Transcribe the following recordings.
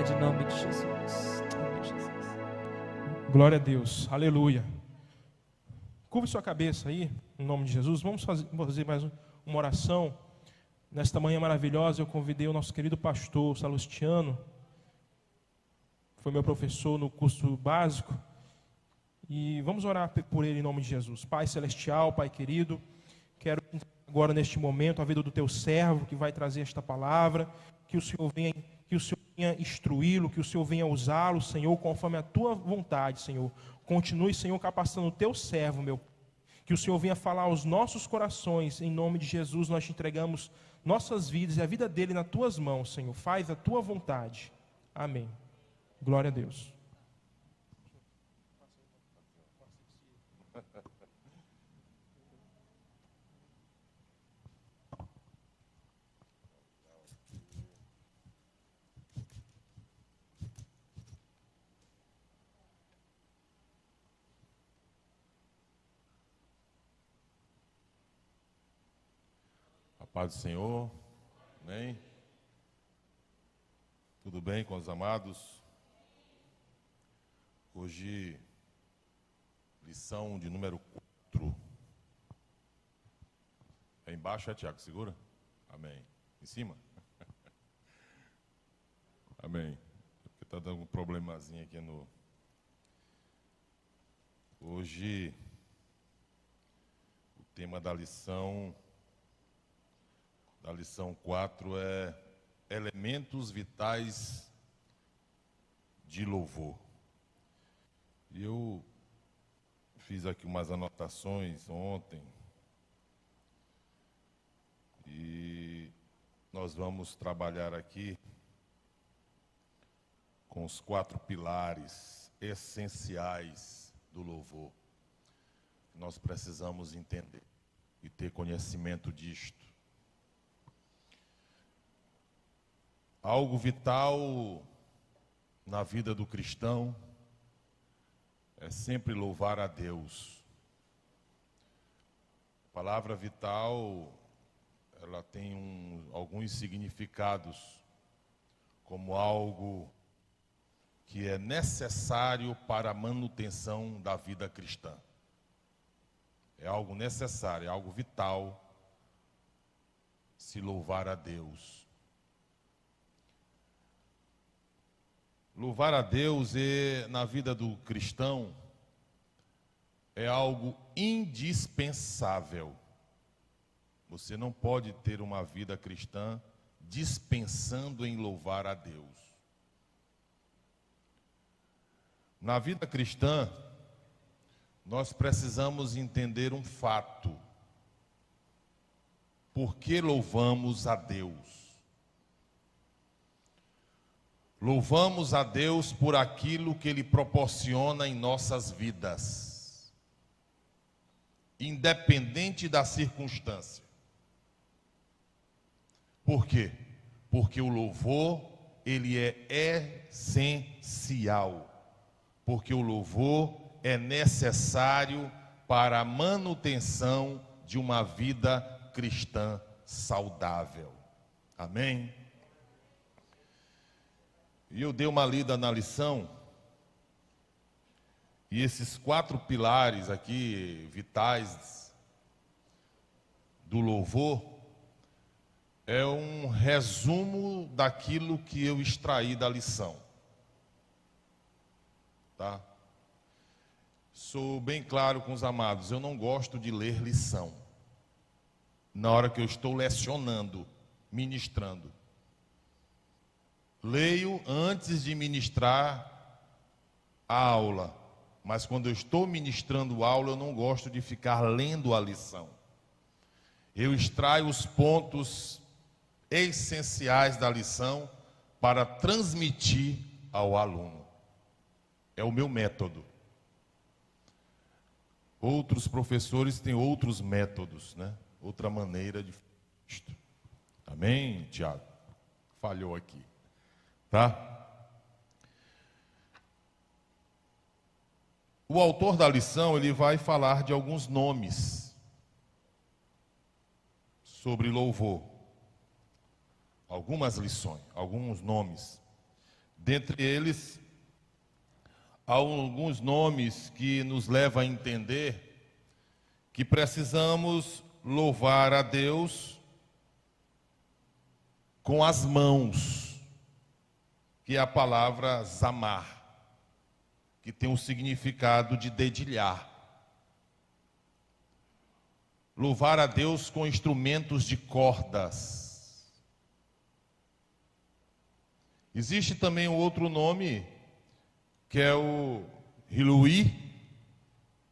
autoridade em nome de Jesus. Amém, Jesus. Glória a Deus, aleluia. Curve sua cabeça aí, em nome de Jesus. Vamos fazer mais uma oração. Nesta manhã maravilhosa, eu convidei o nosso querido pastor Salustiano, foi meu professor no curso básico, e vamos orar por ele em nome de Jesus. Pai celestial, Pai querido, quero agora neste momento a vida do teu servo que vai trazer esta palavra, que o Senhor venha instruí-lo, que o Senhor venha usá-lo, Senhor, conforme a tua vontade, Senhor. Continue, Senhor, capacitando o teu servo, meu Pai. Que o Senhor venha falar aos nossos corações, em nome de Jesus. Nós te entregamos nossas vidas e a vida dele nas tuas mãos, Senhor. Faz a tua vontade. Amém. Glória a Deus. Paz do Senhor, amém? Tudo bem com os amados? Hoje, lição de número 4. É embaixo, Tiago? Segura? Amém. Em cima? Amém. Porque está dando um problemazinho aqui no... Hoje, o tema da lição 4 é elementos vitais de louvor. E eu fiz aqui umas anotações ontem e nós vamos trabalhar aqui com os 4 pilares essenciais do louvor. Nós precisamos entender e ter conhecimento disto. Algo vital na vida do cristão é sempre louvar a Deus. A palavra vital, ela tem alguns significados, como algo que é necessário para a manutenção da vida cristã. É algo necessário, é algo vital se louvar a Deus. Louvar a Deus na vida do cristão é algo indispensável. Você não pode ter uma vida cristã dispensando em louvar a Deus. Na vida cristã, nós precisamos entender um fato. Por que louvamos a Deus? Louvamos a Deus por aquilo que Ele proporciona em nossas vidas, independente da circunstância. Por quê? Porque o louvor, ele é essencial. Porque o louvor é necessário para a manutenção de uma vida cristã saudável. Amém? E eu dei uma lida na lição, e esses 4 pilares aqui, vitais do louvor, é um resumo daquilo que eu extraí da lição. Tá? Sou bem claro com os amados, eu não gosto de ler lição na hora que eu estou lecionando, ministrando. Leio antes de ministrar a aula, mas quando eu estou ministrando a aula, eu não gosto de ficar lendo a lição. Eu extraio os pontos essenciais da lição para transmitir ao aluno. É o meu método. Outros professores têm outros métodos, né? Outra maneira de fazer isto. Amém, Tiago? Falhou aqui. Tá? O autor da lição, ele vai falar de alguns nomes sobre louvor. Algumas lições, alguns nomes. Dentre eles, há alguns nomes que nos levam a entender que precisamos louvar a Deus com as mãos, que é a palavra zamar, que tem um significado de dedilhar. Louvar a Deus com instrumentos de cordas. Existe também um outro nome, que é o Hiluí,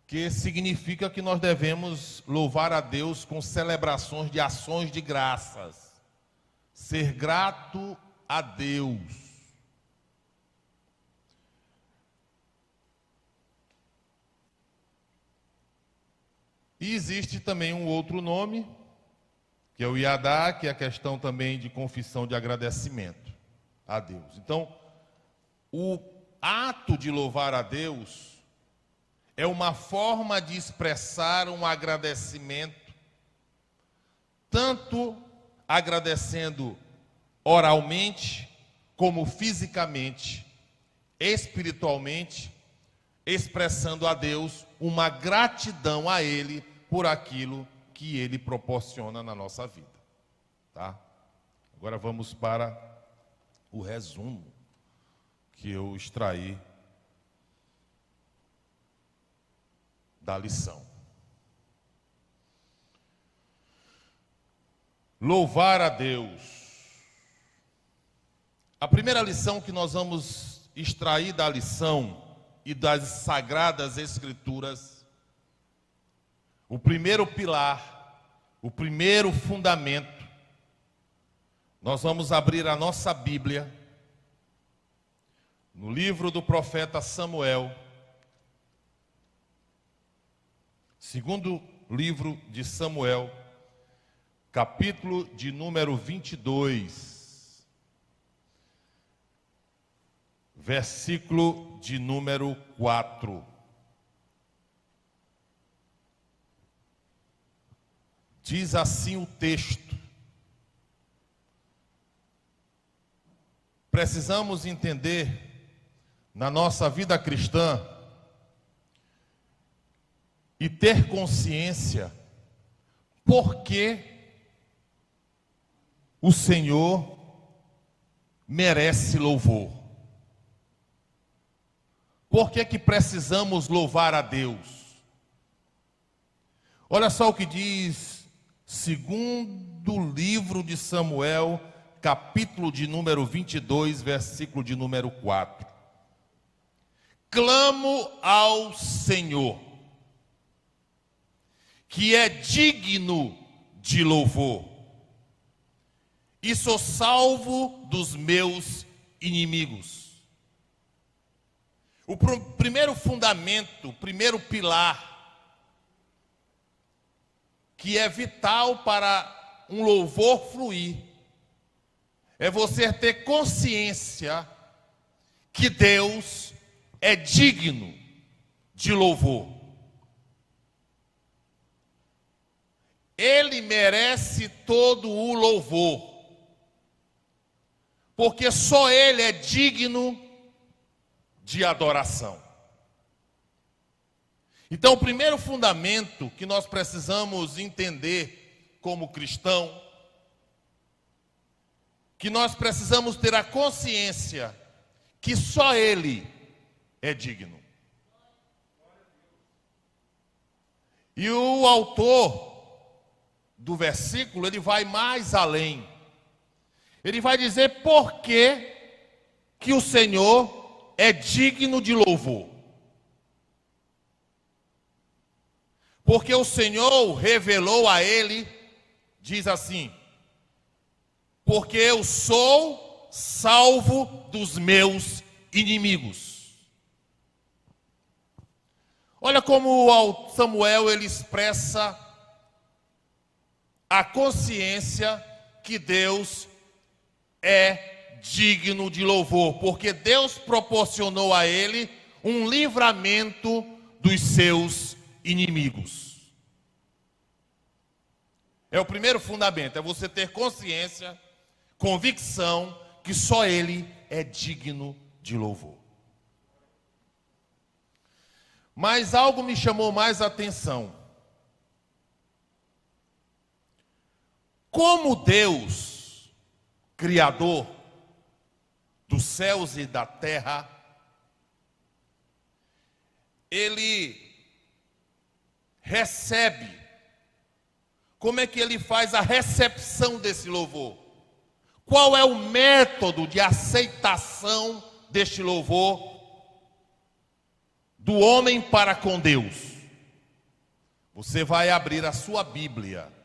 que significa que nós devemos louvar a Deus com celebrações de ações de graças. Ser grato a Deus. E existe também um outro nome, que é o Iadá, que é a questão também de confissão de agradecimento a Deus. Então, o ato de louvar a Deus é uma forma de expressar um agradecimento, tanto agradecendo oralmente, como fisicamente, espiritualmente, expressando a Deus uma gratidão a Ele por aquilo que Ele proporciona na nossa vida. Tá? Agora vamos para o resumo que eu extraí da lição. Louvar a Deus. A primeira lição que nós vamos extrair da lição e das Sagradas Escrituras, o primeiro pilar, o primeiro fundamento, nós vamos abrir a nossa Bíblia no livro do profeta Samuel, segundo livro de Samuel, capítulo de número 22, versículo de número 4. Diz assim o texto. Precisamos entender na nossa vida cristã e ter consciência por que o Senhor merece louvor. Por que que precisamos louvar a Deus? Olha só o que diz segundo livro de Samuel, capítulo de número 22, versículo de número 4. Clamo ao Senhor, que é digno de louvor, e sou salvo dos meus inimigos. O primeiro fundamento, o primeiro pilar, que é vital para um louvor fluir, é você ter consciência que Deus é digno de louvor. Ele merece todo o louvor, porque só Ele é digno de adoração. Então, o primeiro fundamento que nós precisamos entender como cristão, que nós precisamos ter a consciência que só Ele é digno. E o autor do versículo, ele vai mais além. Ele vai dizer por que o Senhor é digno de louvor. Porque o Senhor revelou a ele, diz assim: porque eu sou salvo dos meus inimigos. Olha como o Samuel ele expressa a consciência que Deus é digno de louvor, porque Deus proporcionou a ele um livramento dos seus inimigos. É o primeiro fundamento, é você ter consciência, convicção que só Ele é digno de louvor. Mas algo me chamou mais a atenção. Como Deus, Criador dos céus e da terra, Ele recebe, como é que Ele faz a recepção desse louvor? Qual é o método de aceitação deste louvor do homem para com Deus? Você vai abrir a sua Bíblia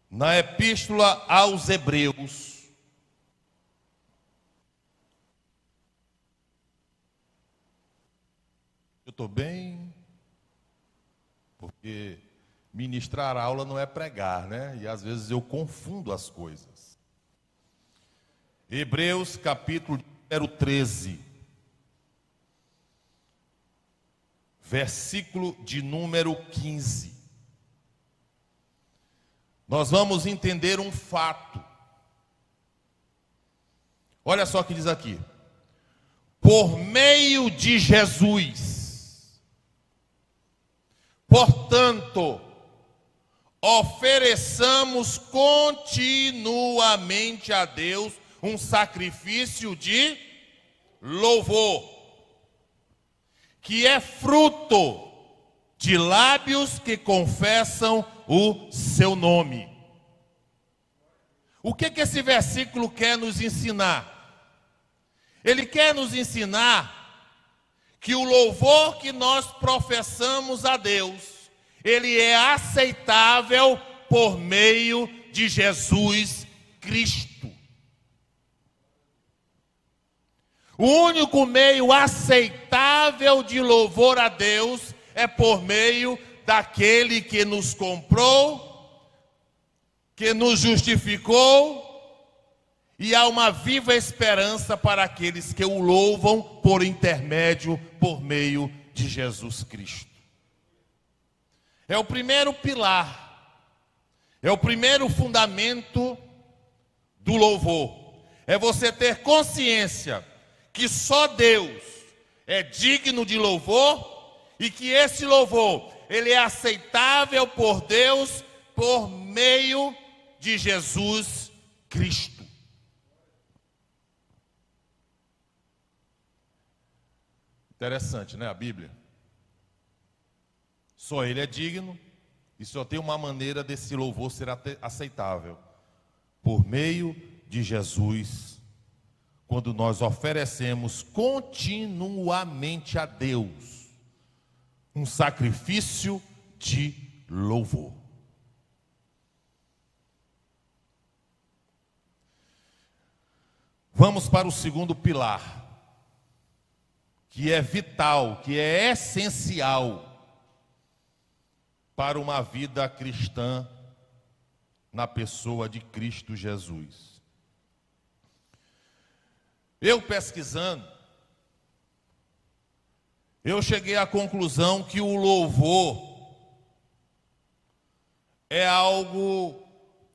na Epístola aos Hebreus, eu estou bem, porque ministrar aula não é pregar, né? E às vezes eu confundo as coisas. Hebreus capítulo número 13, versículo de número 15. Nós vamos entender um fato. Olha só o que diz aqui. Por meio de Jesus, portanto, ofereçamos continuamente a Deus um sacrifício de louvor, que é fruto de lábios que confessam o seu nome. O que esse versículo quer nos ensinar? Ele quer nos ensinar que o louvor que nós professamos a Deus, ele é aceitável por meio de Jesus Cristo. O único meio aceitável de louvor a Deus é por meio daquele que nos comprou, que nos justificou, e há uma viva esperança para aqueles que o louvam por meio de Jesus Cristo. É o primeiro pilar, é o primeiro fundamento do louvor. É você ter consciência que só Deus é digno de louvor e que esse louvor, ele é aceitável por Deus por meio de Jesus Cristo. Interessante, né, a Bíblia? Só Ele é digno e só tem uma maneira desse louvor ser aceitável. Por meio de Jesus, quando nós oferecemos continuamente a Deus um sacrifício de louvor. Vamos para o segundo pilar, que é vital, que é essencial para uma vida cristã na pessoa de Cristo Jesus. Eu pesquisando, eu cheguei à conclusão que o louvor é algo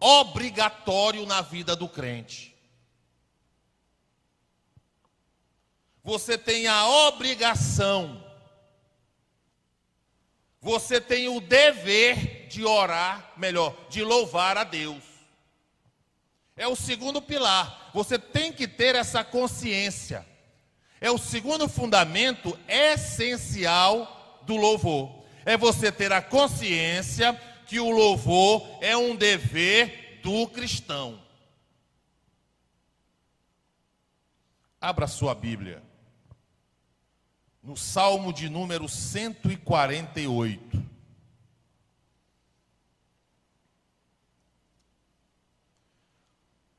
obrigatório na vida do crente. Você tem a obrigação, você tem o dever de orar, melhor, de louvar a Deus. É o segundo pilar, você tem que ter essa consciência. É o segundo fundamento essencial do louvor. É você ter a consciência que o louvor é um dever do cristão. Abra sua Bíblia no Salmo de número 148.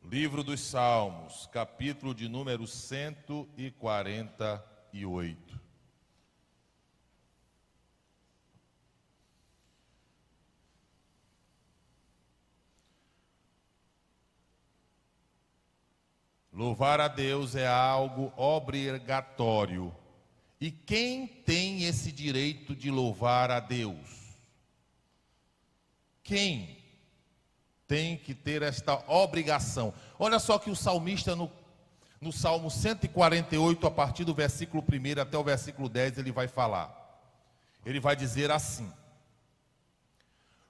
Livro dos Salmos, capítulo de número 148. Louvar a Deus é algo obrigatório. E quem tem esse direito de louvar a Deus? Quem tem que ter esta obrigação? Olha só que o salmista No Salmo 148, a partir do versículo 1 até o versículo 10, ele vai falar. Ele vai dizer assim: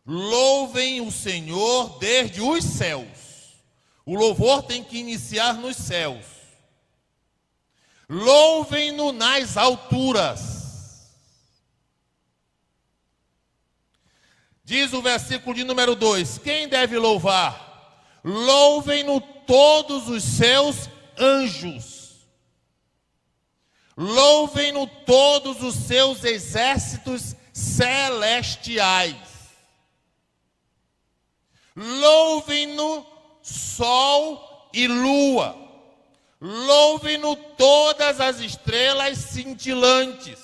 louvem o Senhor desde os céus. O louvor tem que iniciar nos céus. Louvem-no nas alturas. Diz o versículo de número 2: quem deve louvar? Louvem-no todos os seus anjos. Louvem-no todos os seus exércitos celestiais. Louvem-no sol e lua. Louvem-no todas as estrelas cintilantes.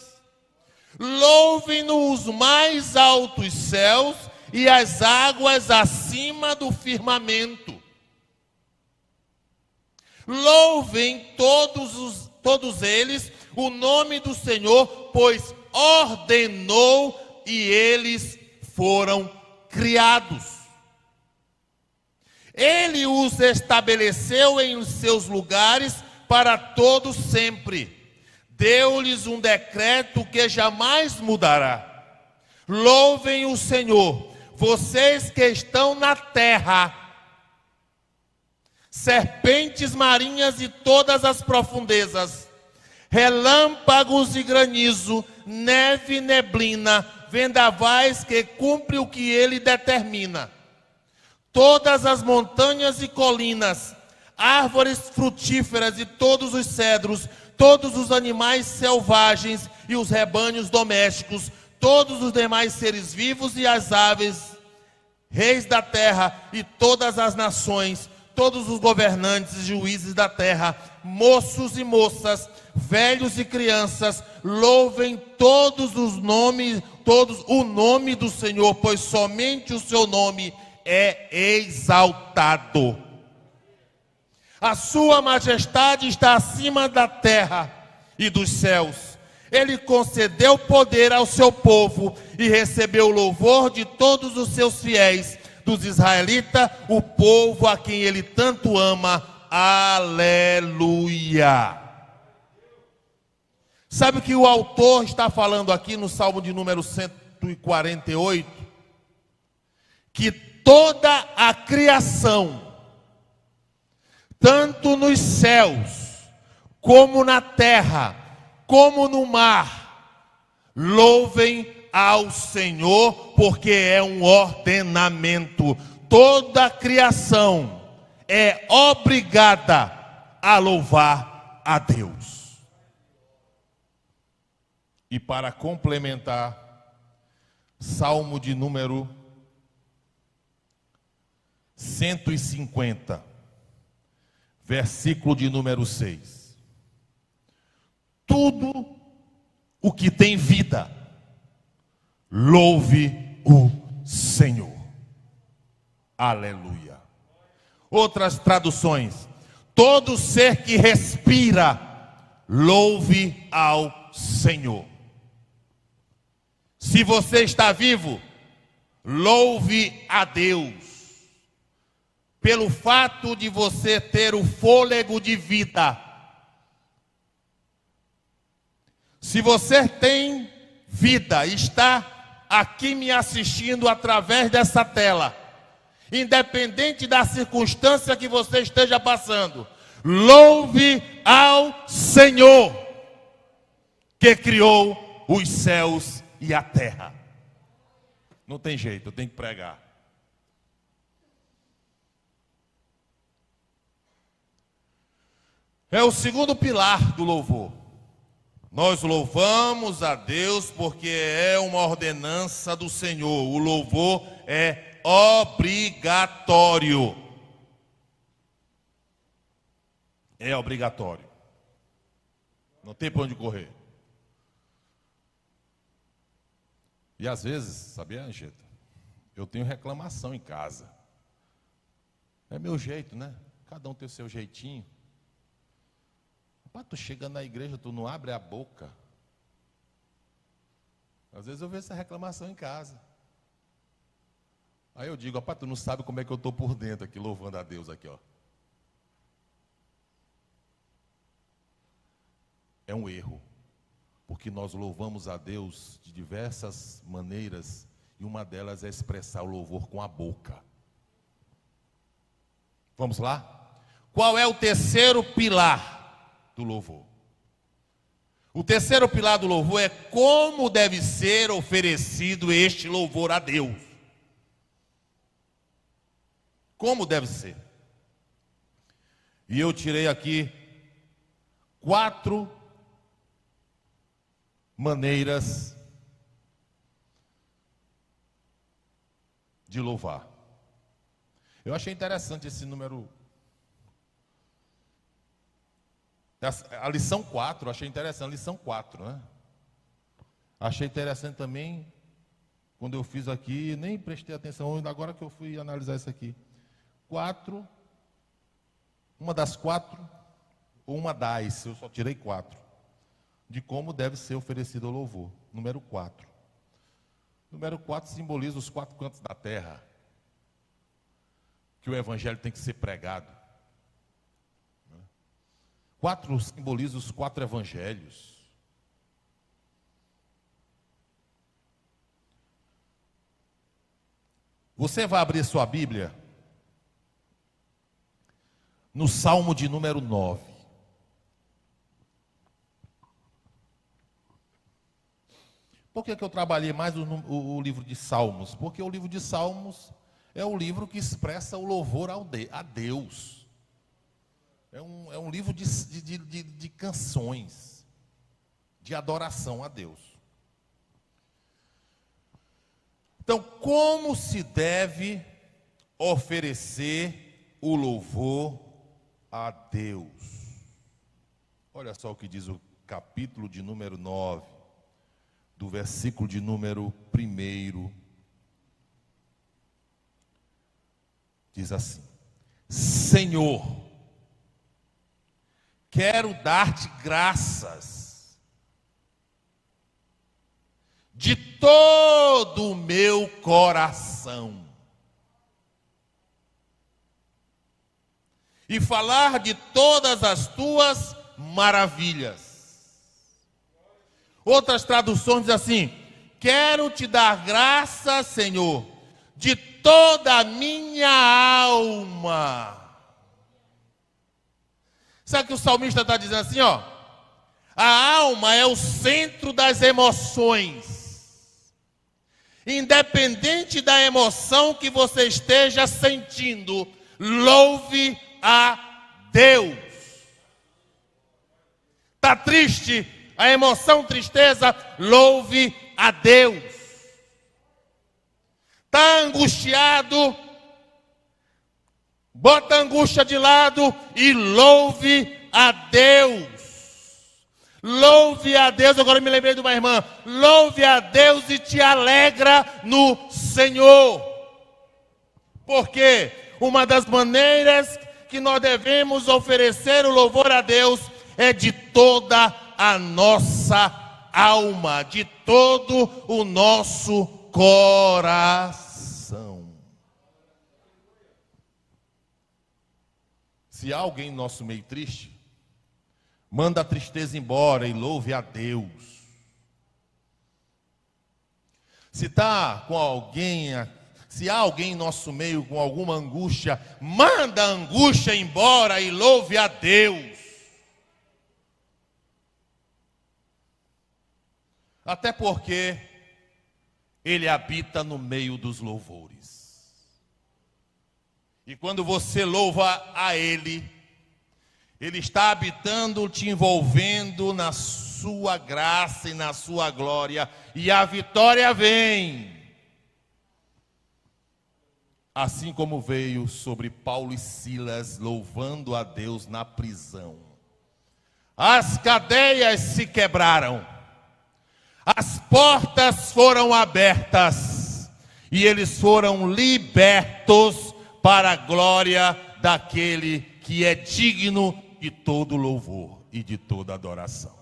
Louvem-no os mais altos céus e as águas acima do firmamento. Louvem todos eles o nome do Senhor, pois ordenou e eles foram criados. Ele os estabeleceu em seus lugares para todo sempre. Deu-lhes um decreto que jamais mudará. Louvem o Senhor, vocês que estão na terra, serpentes marinhas e todas as profundezas, relâmpagos e granizo, neve e neblina, vendavais que cumpre o que ele determina. Todas as montanhas e colinas, árvores frutíferas e todos os cedros, todos os animais selvagens e os rebanhos domésticos, todos os demais seres vivos e as aves, reis da terra e todas as nações, todos os governantes e juízes da terra, moços e moças, velhos e crianças, louvem todos o nome do Senhor, pois somente o seu nome é exaltado. A sua majestade está acima da terra e dos céus. Ele concedeu poder ao seu povo e recebeu o louvor de todos os seus fiéis, dos israelitas, o povo a quem ele tanto ama. Aleluia. Sabe o que o autor está falando aqui no Salmo de número 148? Que toda a criação, tanto nos céus, como na terra, como no mar, louvem ao Senhor, porque é um ordenamento. Toda a criação é obrigada a louvar a Deus. E para complementar, Salmo de número 150, versículo de número 6. Tudo o que tem vida, louve o Senhor. Aleluia. Outras traduções: todo ser que respira, louve ao Senhor. Se você está vivo, louve a Deus pelo fato de você ter o fôlego de vida. Se você tem vida, está aqui me assistindo através dessa tela, independente da circunstância que você esteja passando, louve ao Senhor, que criou os céus e a terra. Não tem jeito, eu tenho que pregar. É o segundo pilar do louvor. Nós louvamos a Deus porque é uma ordenança do Senhor. O louvor é obrigatório. É obrigatório. Não tem para onde correr. E às vezes, sabia, Anchieta? Eu tenho reclamação em casa. É meu jeito, né? Cada um tem o seu jeitinho. Rapaz, tu chega na igreja, tu não abre a boca. Às vezes eu vejo essa reclamação em casa. Aí eu digo, rapaz, tu não sabe como é que eu estou por dentro aqui, louvando a Deus aqui, ó. é um erro, porque nós louvamos a Deus de diversas maneiras, e uma delas é expressar o louvor com a boca. Vamos lá? Qual é o terceiro pilar do louvor? O terceiro pilar do louvor é como deve ser oferecido este louvor a Deus. Como deve ser? E eu tirei aqui 4 maneiras de louvar. Eu achei interessante esse número. A lição 4, achei interessante, a lição 4, né? Achei interessante também, quando eu fiz aqui, nem prestei atenção, agora que eu fui analisar isso aqui. 4, uma das 4, ou uma das, eu só tirei 4, de como deve ser oferecido o louvor. Número 4. Número 4 simboliza os 4 cantos da terra, que o evangelho tem que ser pregado. 4 simboliza os 4 evangelhos. Você vai abrir sua Bíblia no Salmo de número 9. Por que eu trabalhei mais o livro de Salmos? Porque o livro de Salmos é o livro que expressa o louvor a Deus. É um livro de canções, de adoração a Deus. Então, como se deve oferecer o louvor a Deus? Olha só o que diz o capítulo de número 9, do versículo de número 1. Diz assim: Senhor, quero dar-te graças de todo o meu coração e falar de todas as tuas maravilhas. Outras traduções dizem assim: quero te dar graças, Senhor, de toda a minha alma. Sabe o que o salmista está dizendo assim, ó? A alma é o centro das emoções. Independente da emoção que você esteja sentindo, louve a Deus. Está triste? A emoção tristeza, louve a Deus. Está angustiado? Bota a angústia de lado e louve a Deus. Louve a Deus. Agora me lembrei de uma irmã. Louve a Deus e te alegra no Senhor. Porque uma das maneiras que nós devemos oferecer o louvor a Deus é de toda a nossa alma, de todo o nosso coração. Se há alguém no nosso meio triste, manda a tristeza embora e louve a Deus. Se está com alguém, se há alguém em nosso meio com alguma angústia, manda a angústia embora e louve a Deus. Até porque Ele habita no meio dos louvores. E quando você louva a Ele, Ele está habitando, te envolvendo na sua graça e na sua glória. E a vitória vem. Assim como veio sobre Paulo e Silas, louvando a Deus na prisão. As cadeias se quebraram. As portas foram abertas. E eles foram libertos para a glória daquele que é digno de todo louvor e de toda adoração.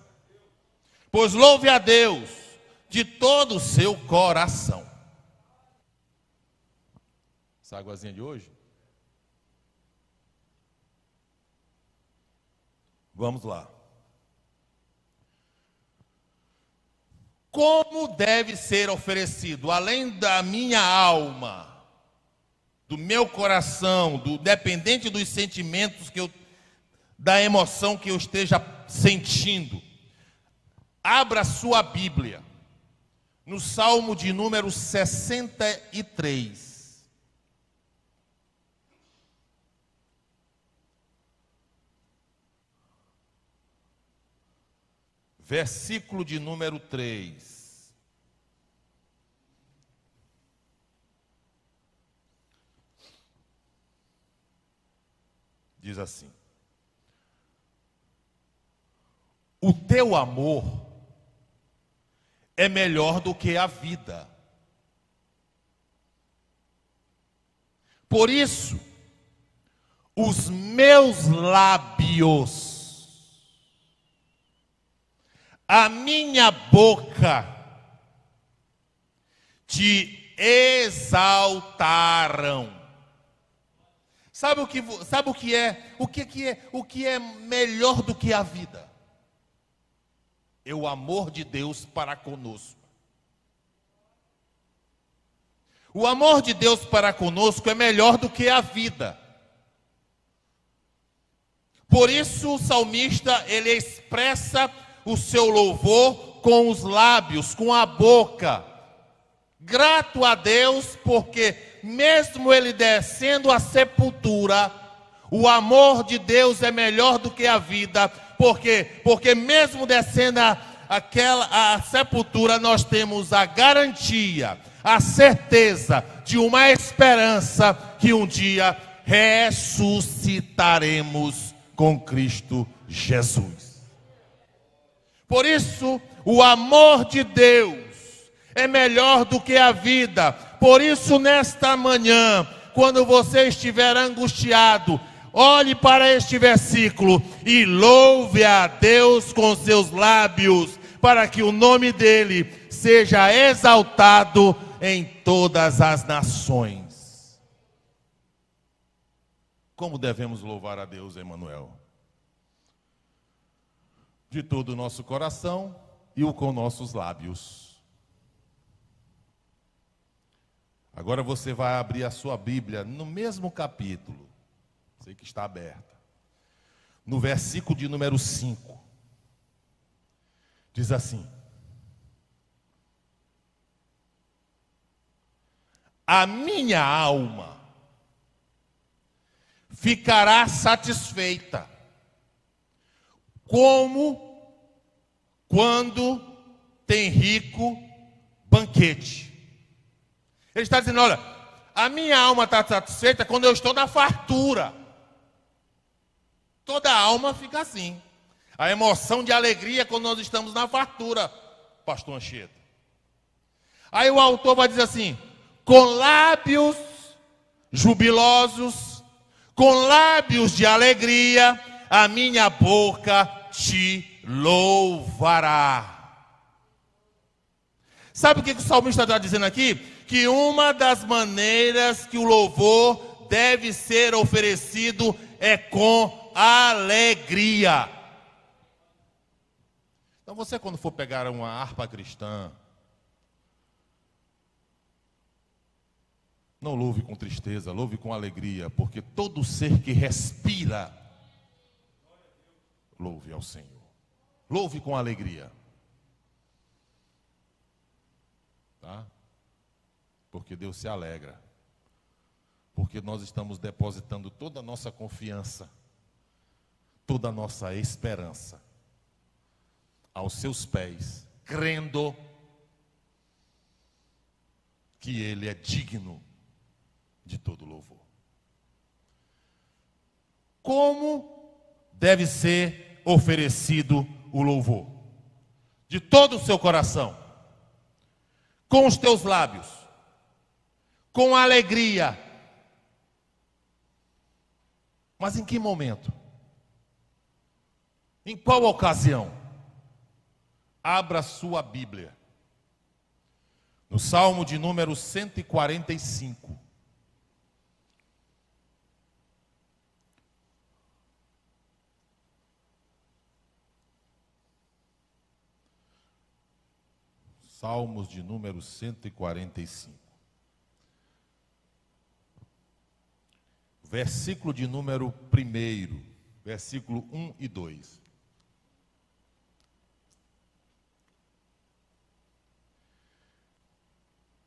Pois louve a Deus de todo o seu coração. Essa águazinha de hoje? Vamos lá. Como deve ser oferecido, além da minha alma, do meu coração, dependente dos sentimentos da emoção que eu esteja sentindo. Abra sua Bíblia no Salmo de número 63. Versículo de número 3. Diz assim: o teu amor é melhor do que a vida. Por isso, os meus lábios, a minha boca te exaltaram. Sabe o que é melhor do que a vida? É o amor de Deus para conosco. O amor de Deus para conosco é melhor do que a vida. Por isso o salmista, ele expressa o seu louvor com os lábios, com a boca, grato a Deus, porque mesmo ele descendo à sepultura, o amor de Deus é melhor do que a vida, porque mesmo descendo a sepultura, nós temos a garantia, a certeza de uma esperança que um dia ressuscitaremos com Cristo Jesus. Por isso, o amor de Deus é melhor do que a vida. Por isso, nesta manhã, quando você estiver angustiado, olhe para este versículo e louve a Deus com seus lábios, para que o nome dele seja exaltado em todas as nações. Como devemos louvar a Deus, Emanuel? De todo o nosso coração e com nossos lábios. Agora você vai abrir a sua Bíblia no mesmo capítulo, sei que está aberta, no versículo de número 5. Diz assim: a minha alma ficará satisfeita, como quando tem rico banquete. Ele está dizendo, olha, a minha alma está satisfeita quando eu estou na fartura. Toda alma fica assim. A emoção de alegria quando nós estamos na fartura, pastor Anchieta. Aí o autor vai dizer assim, com lábios jubilosos, com lábios de alegria, a minha boca te louvará. Sabe o que o salmista está dizendo aqui? Que uma das maneiras que o louvor deve ser oferecido é com alegria. Então você, quando for pegar uma harpa cristã, não louve com tristeza, louve com alegria, porque todo ser que respira, louve ao Senhor. Louve com alegria. Tá? Porque Deus se alegra. Porque nós estamos depositando toda a nossa confiança, toda a nossa esperança aos seus pés, crendo que Ele é digno de todo louvor. Como deve ser oferecido o louvor? De todo o seu coração, com os teus lábios, com alegria. Mas em que momento? Em qual ocasião? Abra sua Bíblia no Salmo de número 145. Salmos de número 145. Versículo de número 1, versículo 1 e 2.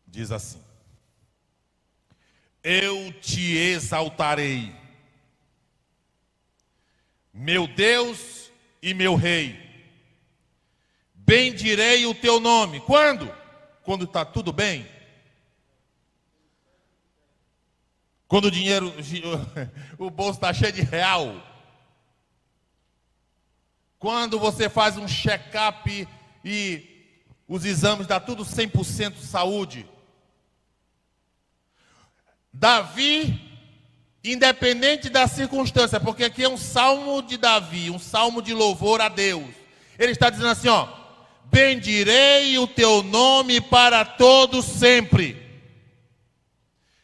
Diz assim: eu te exaltarei, meu Deus e meu Rei, bendirei o teu nome. Quando? Quando está tudo bem? Quando o dinheiro, o bolso está cheio de real? Quando você faz um check-up e os exames dá tudo 100% saúde? Davi, independente da circunstância, porque aqui é um salmo de Davi, um salmo de louvor a Deus. Ele está dizendo assim, ó: bendirei o teu nome para todos sempre.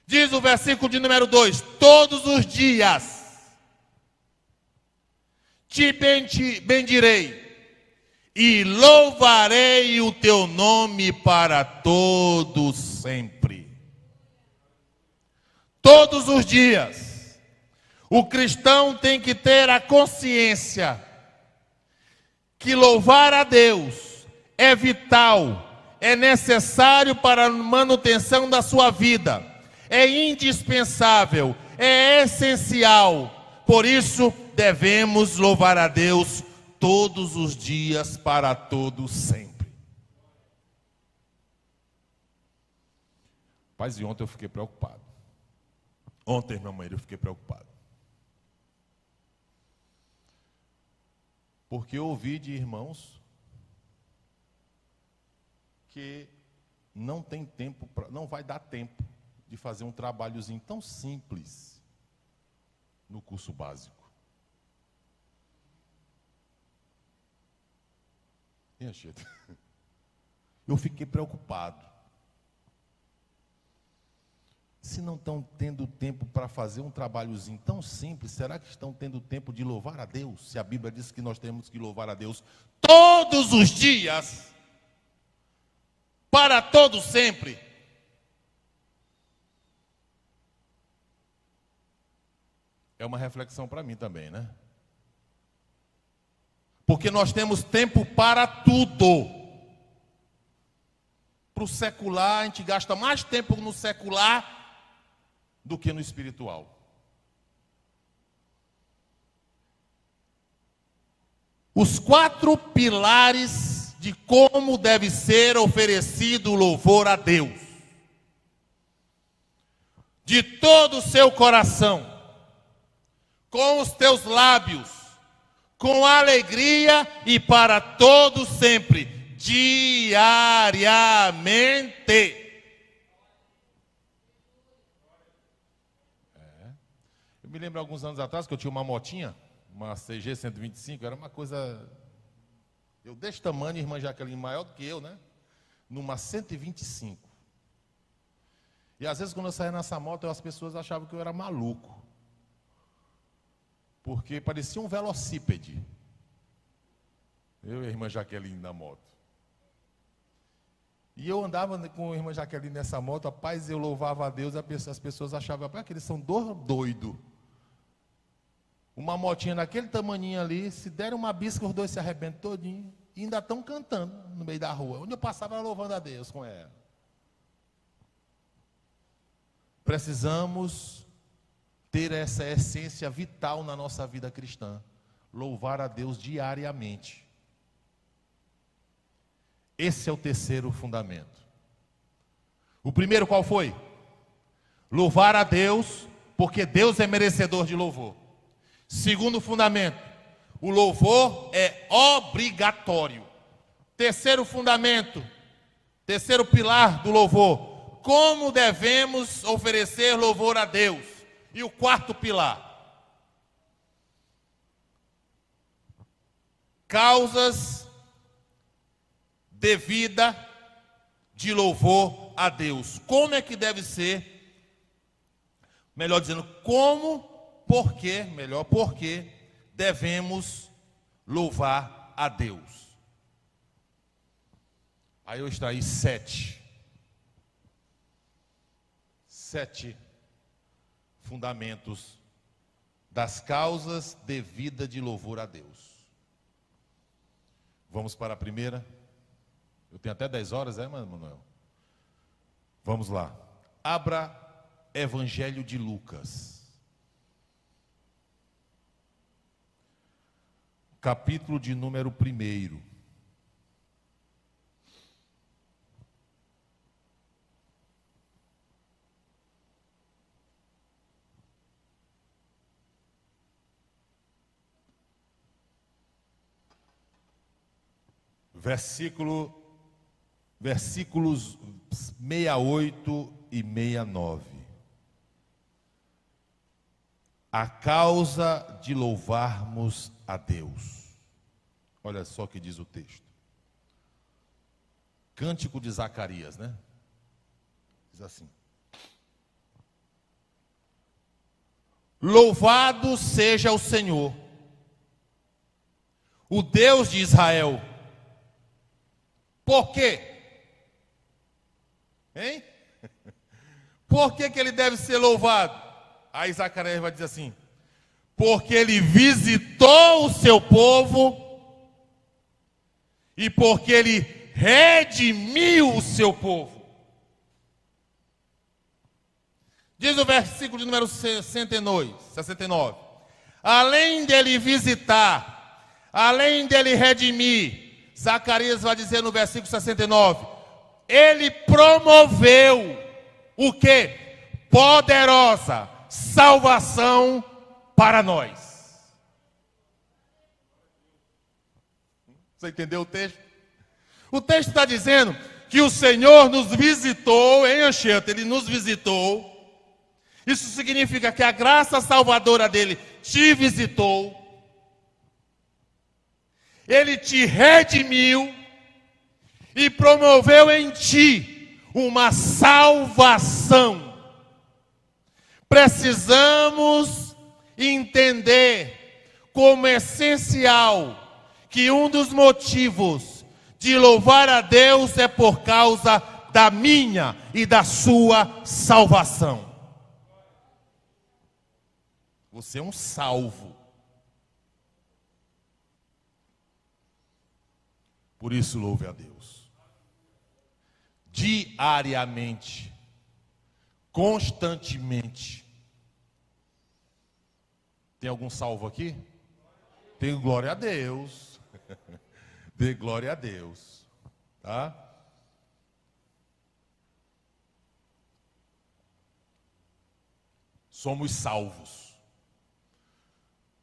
Diz o versículo de número 2: todos os dias te bendirei e louvarei o teu nome para todos sempre. Todos os dias, o cristão tem que ter a consciência que louvar a Deus é vital, é necessário para a manutenção da sua vida, é indispensável, é essencial. Por isso, devemos louvar a Deus todos os dias, para todos sempre. Mas e ontem eu fiquei preocupado. Ontem, minha mãe, eu fiquei preocupado. Porque eu ouvi de irmãos que não tem tempo, não vai dar tempo de fazer um trabalhozinho tão simples no curso básico. Eu fiquei preocupado. Se não estão tendo tempo para fazer um trabalhozinho tão simples, será que estão tendo tempo de louvar a Deus? Se a Bíblia diz que nós temos que louvar a Deus todos os dias, para todo sempre. É uma reflexão para mim também, né? Porque nós temos tempo para tudo. Para o secular, a gente gasta mais tempo no secular do que no espiritual. Os 4 pilares de como deve ser oferecido o louvor a Deus: de todo o seu coração, com os teus lábios, com alegria e para todo sempre, diariamente. Eu me lembro alguns anos atrás que eu tinha uma motinha, uma CG 125, era uma coisa, eu desse tamanho, irmã Jaqueline maior do que eu, né? Numa 125. E às vezes quando eu saía nessa moto, as pessoas achavam que eu era maluco. Porque parecia um velocípede. Eu e a irmã Jaqueline na moto. E eu andava com a irmã Jaqueline nessa moto, rapaz, eu louvava a Deus, as pessoas achavam, rapaz, que eles são doidos. Uma motinha daquele tamaninho ali, se der uma bisca, os dois se arrebentam todinho. E ainda estão cantando no meio da rua. Onde eu passava, louvando a Deus com ela. Precisamos ter essa essência vital na nossa vida cristã. Louvar a Deus diariamente. Esse é o terceiro fundamento. O primeiro qual foi? Louvar a Deus, porque Deus é merecedor de louvor. Segundo fundamento, o louvor é obrigatório. Terceiro fundamento, terceiro pilar do louvor: como devemos oferecer louvor a Deus. E o quarto pilar: causas de vida de louvor a Deus. Como é que deve ser? Melhor dizendo, porque devemos louvar a Deus. Aí eu extraí 7 fundamentos das causas de vida de louvor a Deus. Vamos para a primeira. Eu tenho até 10 horas, Manuel? Vamos lá. Abra Evangelho de Lucas, capítulo de número 1. Versículos 68 e 69. A causa de louvarmos a Deus. Olha só o que diz o texto. Cântico de Zacarias, né? Diz assim: Louvado seja o Senhor, o Deus de Israel. Por quê? Hein? Por que ele deve ser louvado? Aí Zacarias vai dizer assim: porque ele visitou o seu povo e porque ele redimiu o seu povo. Diz o versículo de número 69. Além dele visitar, além dele redimir, Zacarias vai dizer no versículo 69, ele promoveu o quê? Poderosa salvação para nós. Você entendeu o texto? O texto está dizendo que o Senhor nos visitou em Anchieta, ele nos visitou. Isso significa que a graça salvadora dele te visitou. Ele te redimiu e promoveu em ti uma salvação. Precisamos entender como essencial que um dos motivos de louvar a Deus é por causa da minha e da sua salvação. Você é um salvo. Por isso louve a Deus. Diariamente, constantemente. Tem algum salvo aqui? Tem glória a Deus. Dê glória a Deus. Tá? Somos salvos.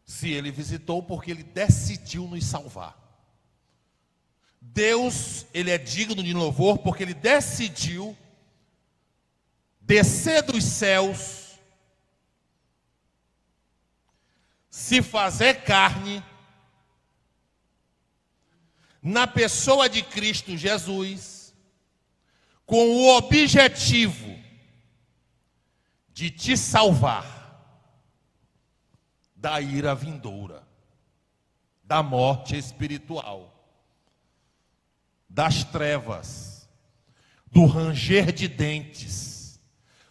Se ele visitou, porque ele decidiu nos salvar. Deus, ele é digno de louvor porque ele decidiu descer dos céus, se fazer carne na pessoa de Cristo Jesus, com o objetivo de te salvar da ira vindoura, da morte espiritual, das trevas, do ranger de dentes,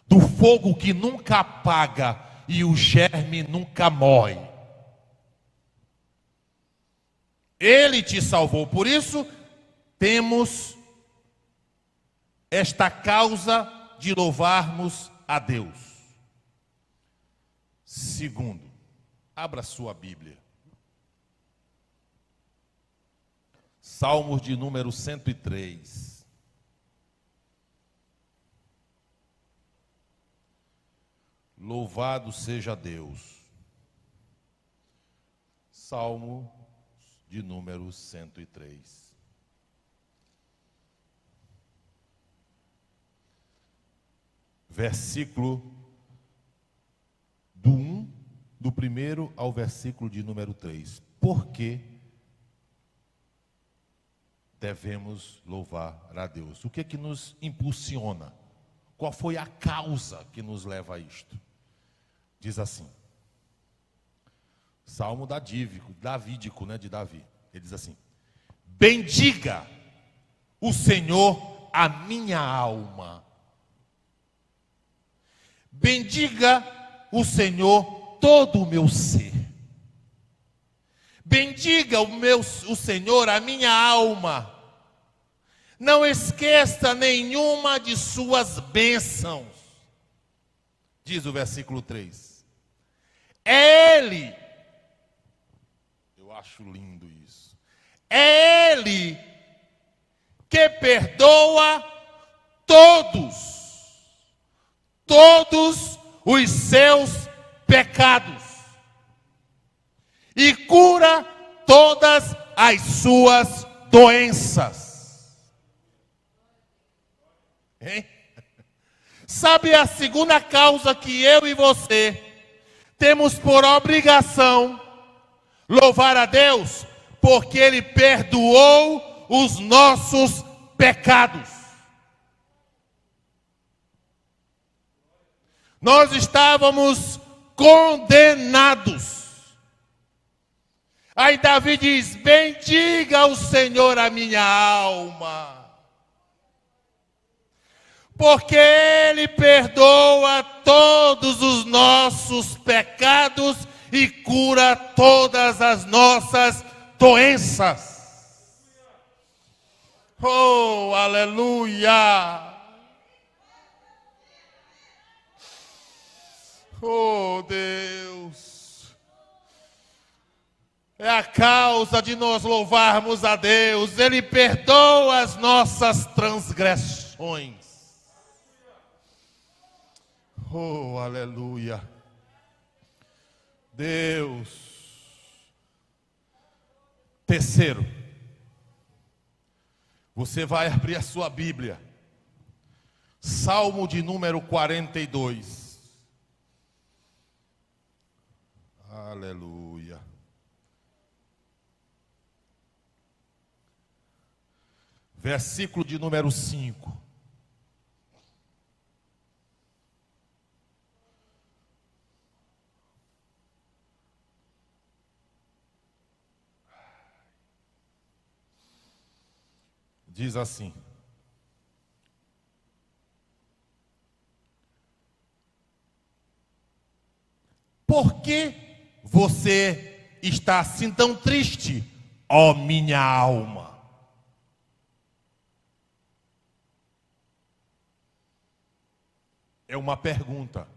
do fogo que nunca apaga e o germe nunca morre. Ele te salvou, por isso temos esta causa de louvarmos a Deus. Segundo, abra sua Bíblia. Salmos de número 103. Louvado seja Deus. Salmo de número 103. Versículo do primeiro ao versículo de número 3. Por que devemos louvar a Deus? O que é que nos impulsiona? Qual foi a causa que nos leva a isto? Diz assim, Salmo davídico, né, de Davi. Ele diz assim: bendiga o Senhor a minha alma. Bendiga o Senhor todo o meu ser. Bendiga o Senhor a minha alma. Não esqueça nenhuma de suas bênçãos. Diz o versículo 3. É Ele. Eu acho lindo isso. É Ele que perdoa todos os seus pecados e cura todas as suas doenças. Hein? Sabe a segunda causa que eu e você temos por obrigação louvar a Deus? Porque Ele perdoou os nossos pecados. Nós estávamos condenados. Aí Davi diz: bendiga o Senhor a minha alma, porque Ele perdoa todos os nossos pecados e cura todas as nossas doenças. Oh, aleluia! Oh, Deus! É a causa de nós louvarmos a Deus. Ele perdoa as nossas transgressões. Oh, aleluia! Deus. Terceiro, você vai abrir a sua Bíblia. Salmo de número 42. Aleluia. Versículo de número 5. Diz assim: por que você está assim tão triste, ó minha alma? É uma pergunta.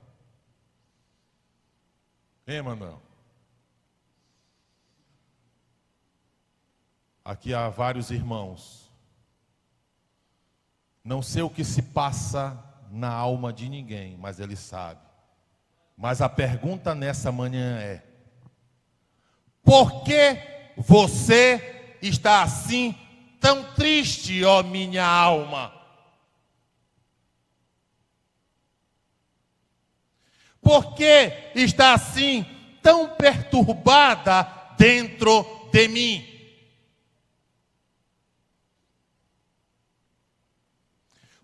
Hein, Manuel? Aqui há vários irmãos. Não sei o que se passa na alma de ninguém, mas Ele sabe. Mas a pergunta nessa manhã é: por que você está assim tão triste, ó minha alma? Por que está assim tão perturbada dentro de mim?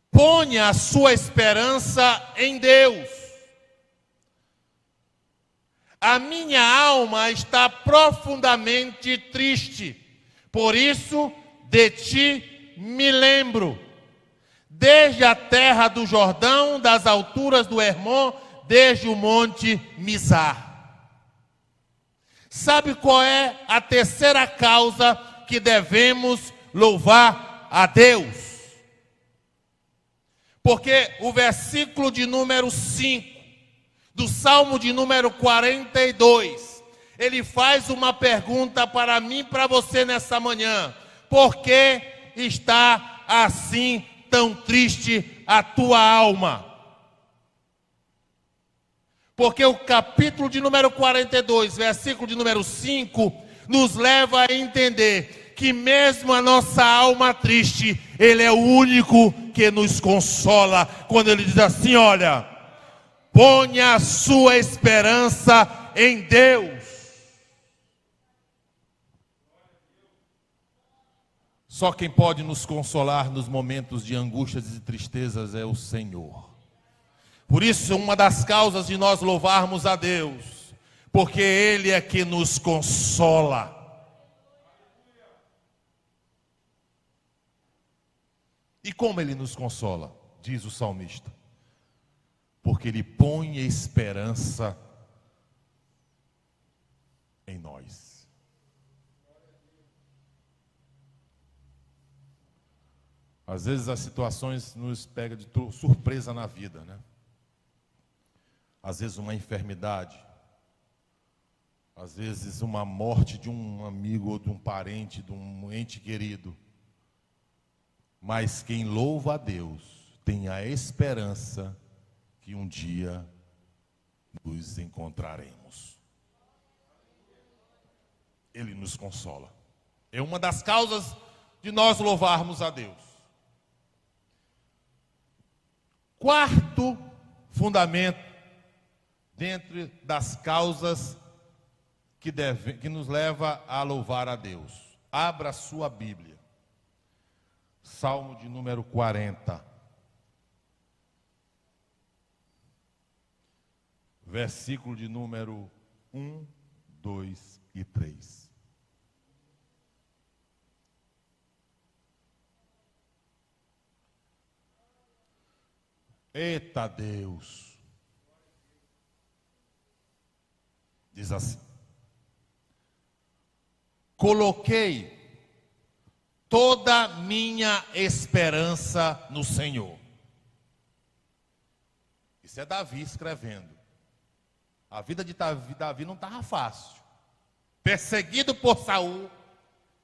Ponha a sua esperança em Deus. A minha alma está profundamente triste, por isso de ti me lembro. Desde a terra do Jordão, das alturas do Hermon, desde o monte Mizar. Sabe qual é a terceira causa que devemos louvar a Deus? Porque o versículo de número 5 do Salmo de número 42, ele faz uma pergunta para mim e para você nessa manhã: por que está assim tão triste a tua alma? Porque o capítulo de número 42, versículo de número 5, nos leva a entender que mesmo a nossa alma triste, Ele é o único que nos consola. Quando Ele diz assim: olha, ponha a sua esperança em Deus. Só quem pode nos consolar nos momentos de angústias e tristezas é o Senhor. Por isso, uma das causas de nós louvarmos a Deus, porque Ele é que nos consola. E como Ele nos consola? Diz o salmista. Porque Ele põe esperança em nós. Às vezes as situações nos pegam de surpresa na vida, né? Às vezes uma enfermidade, às vezes uma morte de um amigo ou de um parente, de um ente querido. Mas quem louva a Deus tem a esperança que um dia nos encontraremos. Ele nos consola. É uma das causas de nós louvarmos a Deus. Quarto fundamento, dentro das causas que nos leva a louvar a Deus. Abra a sua Bíblia. Salmo de número 40. Versículo de número 1, 2 e 3. Eita Deus! Diz assim: coloquei toda minha esperança no Senhor. Isso é Davi escrevendo. A vida de Davi não estava fácil. Perseguido por Saul,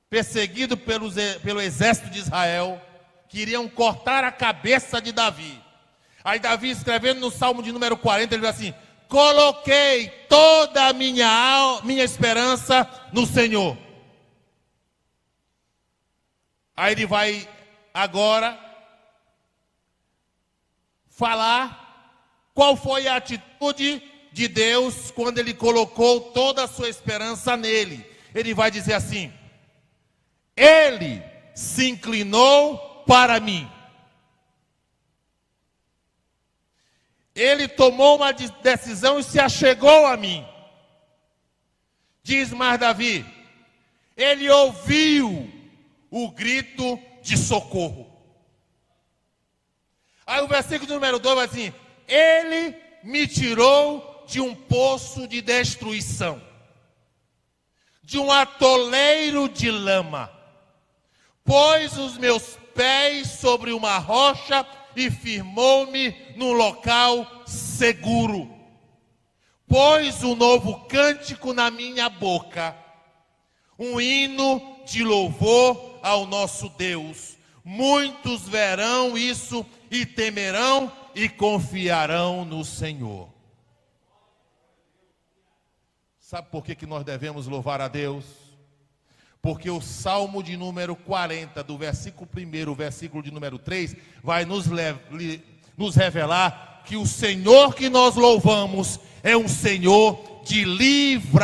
perseguido pelo exército de Israel, queriam cortar a cabeça de Davi. Aí Davi escrevendo no Salmo de número 40, ele diz assim: coloquei toda a minha esperança no Senhor. Aí ele vai agora falar qual foi a atitude de Deus quando ele colocou toda a sua esperança nele. Ele vai dizer assim: ele se inclinou para mim. Ele tomou uma decisão e se achegou a mim. Diz mais Davi: ele ouviu o grito de socorro. Aí o versículo número 2 vai assim: ele me tirou de um poço de destruição, de um atoleiro de lama, pôs os meus pés sobre uma rocha e firmou-me num local seguro. Pôs um novo cântico na minha boca, um hino de louvor ao nosso Deus. Muitos verão isso e temerão e confiarão no Senhor. Sabe por que nós devemos louvar a Deus? Porque o Salmo de número 40, do versículo 1, versículo de número 3, vai nos revelar que o Senhor que nós louvamos é um Senhor de livramentos.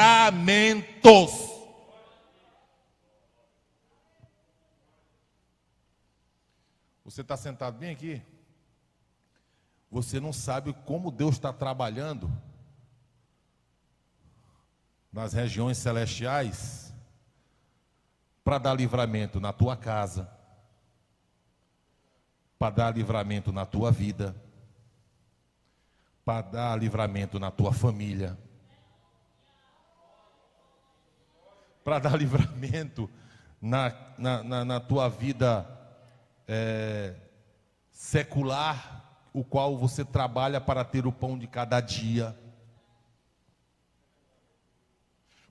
Você está sentado bem aqui? Você não sabe como Deus está trabalhando nas regiões celestiais para dar livramento na tua casa, para dar livramento na tua vida, para dar livramento na tua família, para dar livramento na tua vida secular, o qual você trabalha para ter o pão de cada dia.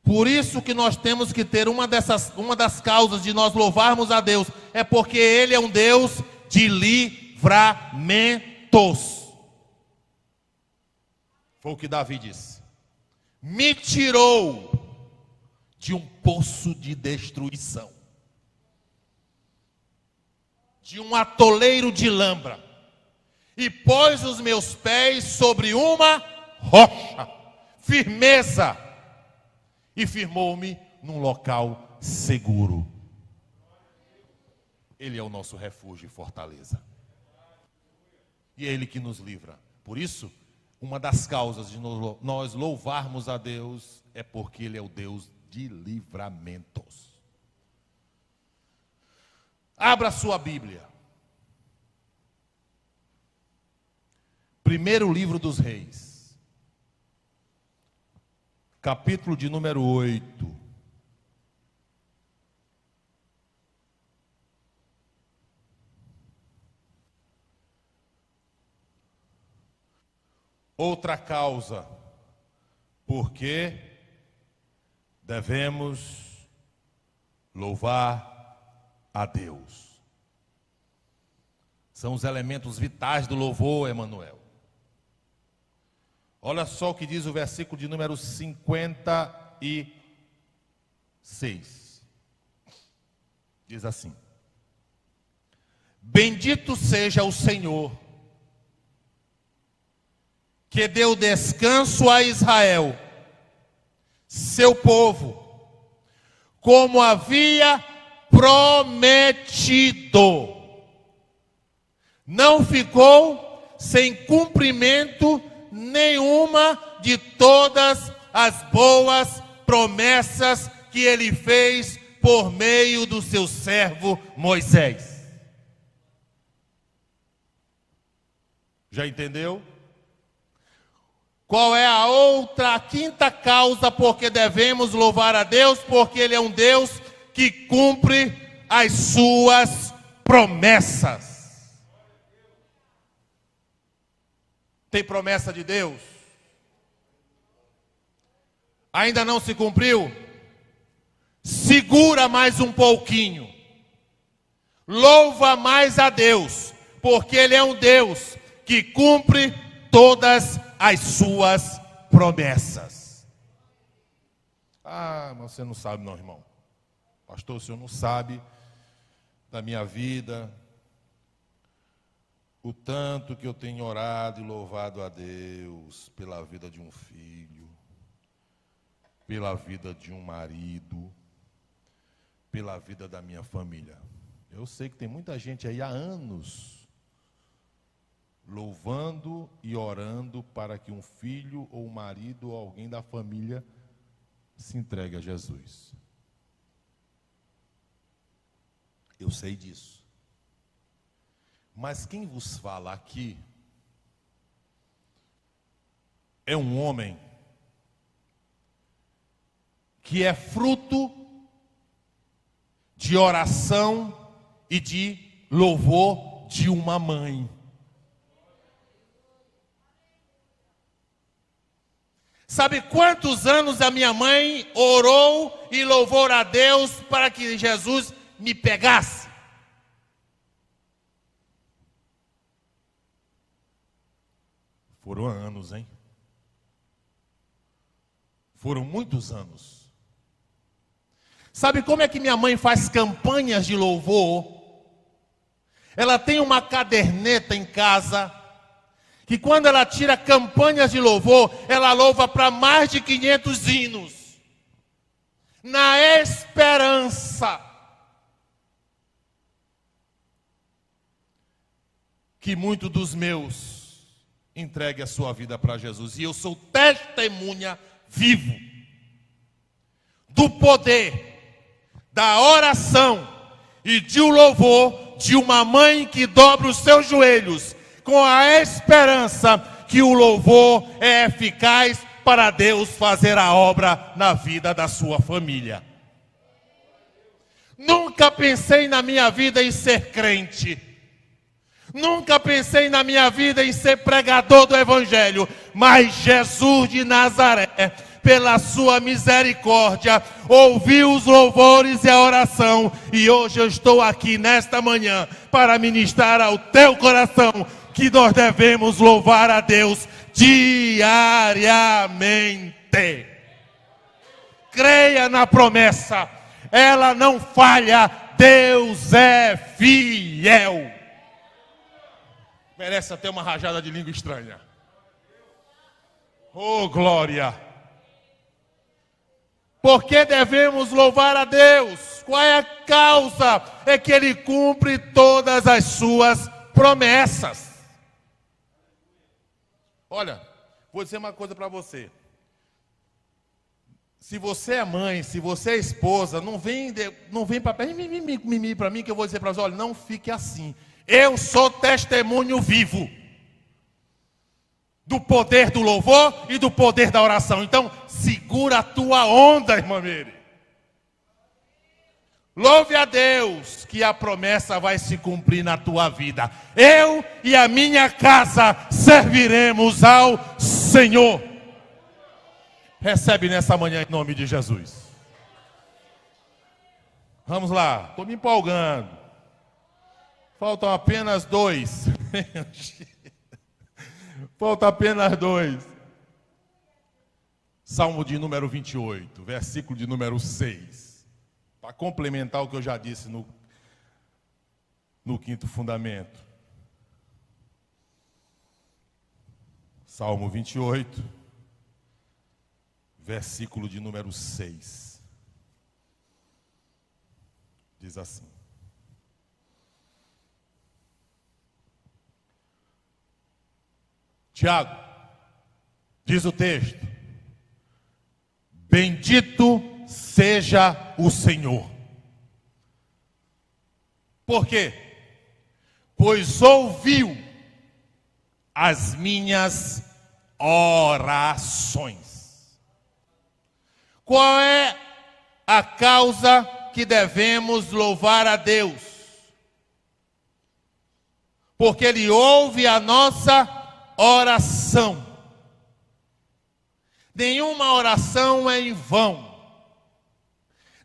Por isso que nós temos que ter uma das causas de nós louvarmos a Deus, é porque Ele é um Deus de livramentos. Foi o que Davi disse: me tirou de um poço de destruição, de um atoleiro de lama, e pôs os meus pés sobre uma rocha, firmeza, e firmou-me num local seguro. Ele é o nosso refúgio e fortaleza, e é Ele que nos livra. Por isso, uma das causas de nós louvarmos a Deus é porque Ele é o Deus de livramentos. Abra sua Bíblia primeiro livro dos Reis, capítulo de número 8. Outra causa, porque devemos louvar a Deus. São os elementos vitais do louvor, Emanuel. Olha só o que diz o versículo de número 56. Diz assim: bendito seja o Senhor, que deu descanso a Israel, seu povo, como havia prometido. Não ficou sem cumprimento nenhuma de todas as boas promessas que ele fez por meio do seu servo Moisés. Já entendeu? Qual é a quinta causa porque devemos louvar a Deus? Porque Ele é um Deus que cumpre as suas promessas. Tem promessa de Deus? Ainda não se cumpriu? Segura mais um pouquinho. Louva mais a Deus, porque Ele é um Deus que cumpre todas as suas promessas. Ah, mas você não sabe não, irmão. Pastor, o senhor não sabe da minha vida, o tanto que eu tenho orado e louvado a Deus pela vida de um filho, pela vida de um marido, pela vida da minha família. Eu sei que tem muita gente aí há anos louvando e orando para que um filho ou um marido ou alguém da família se entregue a Jesus. Eu sei disso. Mas quem vos fala aqui é um homem que é fruto de oração e de louvor de uma mãe. Sabe quantos anos a minha mãe orou e louvou a Deus para que Jesus me pegasse? Foram anos, hein? Foram muitos anos. Sabe como é que minha mãe faz campanhas de louvor? Ela tem uma caderneta em casa, que quando ela tira campanhas de louvor, ela louva para mais de 500 hinos, na esperança que muito dos meus entregue a sua vida para Jesus. E eu sou testemunha vivo do poder, da oração e de um louvor de uma mãe que dobra os seus joelhos com a esperança que o louvor é eficaz para Deus fazer a obra na vida da sua família. Nunca pensei na minha vida em ser crente. Nunca pensei na minha vida em ser pregador do Evangelho. Mas Jesus de Nazaré, pela sua misericórdia, ouviu os louvores e a oração. E hoje eu estou aqui nesta manhã para ministrar ao teu coração que nós devemos louvar a Deus diariamente. Creia na promessa, ela não falha, Deus é fiel. Merece até uma rajada de língua estranha. Oh, glória! Por que devemos louvar a Deus? Qual é a causa? É que Ele cumpre todas as suas promessas. Olha, vou dizer uma coisa para você. Se você é mãe, se você é esposa, não vem para mim que eu vou dizer para você, olha, não fique assim. Eu sou testemunho vivo. do poder do louvor e do poder da oração. Então, segura a tua onda, irmã Meire. Louve a Deus que a promessa vai se cumprir na tua vida. Eu e a minha casa serviremos ao Senhor. Recebe nessa manhã em nome de Jesus. Vamos lá, estou me empolgando. Faltam apenas 2. Falta apenas 2. Salmo de número 28, versículo de número 6. Para complementar o que eu já disse no quinto fundamento. Salmo 28, versículo de número 6. Diz assim: Tiago, diz o texto: bendito seja o Senhor. Por quê? Pois ouviu as minhas orações. Qual é a causa que devemos louvar a Deus? Porque Ele ouve a nossa oração. Nenhuma oração é em vão.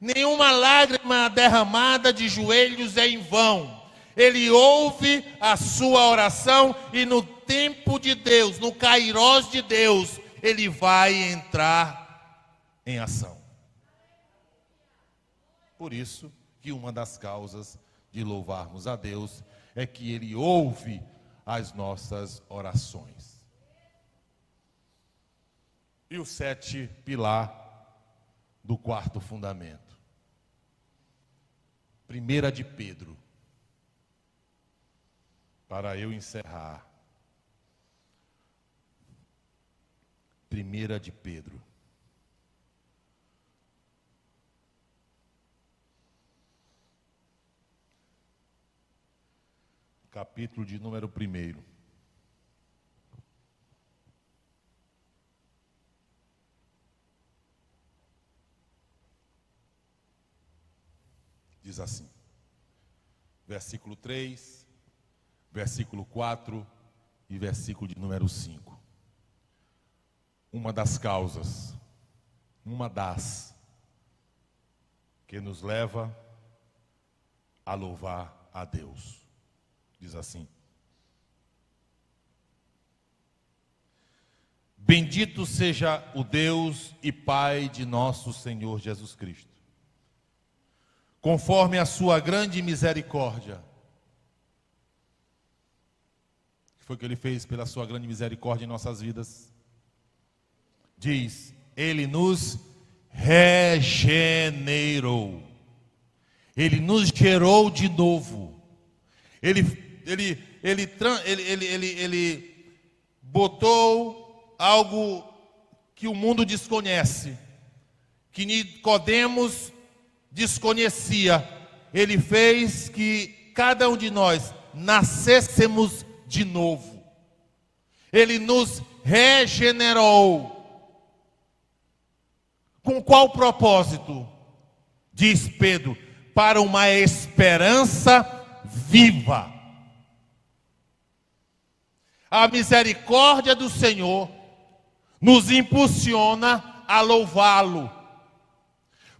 Nenhuma lágrima derramada de joelhos é em vão. Ele ouve a sua oração e no tempo de Deus, no kairós de Deus, Ele vai entrar em ação. Por isso que uma das causas de louvarmos a Deus é que Ele ouve as nossas orações. E o 7º pilar do quarto fundamento. 1 de Pedro. Para eu encerrar. 1 de Pedro. Capítulo de número 1. Diz assim, versículo 3, versículo 4 e versículo de número 5. Uma das causas, que nos leva a louvar a Deus. Diz assim: bendito seja o Deus e Pai de nosso Senhor Jesus Cristo, conforme a sua grande misericórdia. O que foi que Ele fez pela sua grande misericórdia em nossas vidas? Diz, Ele nos regenerou. Ele nos gerou de novo. Ele botou algo que o mundo desconhece, que Nicodemos desconhecia. Ele fez que cada um de nós nascêssemos de novo. Ele nos regenerou. Com qual propósito? Diz Pedro, para uma esperança viva. A misericórdia do Senhor nos impulsiona a louvá-lo.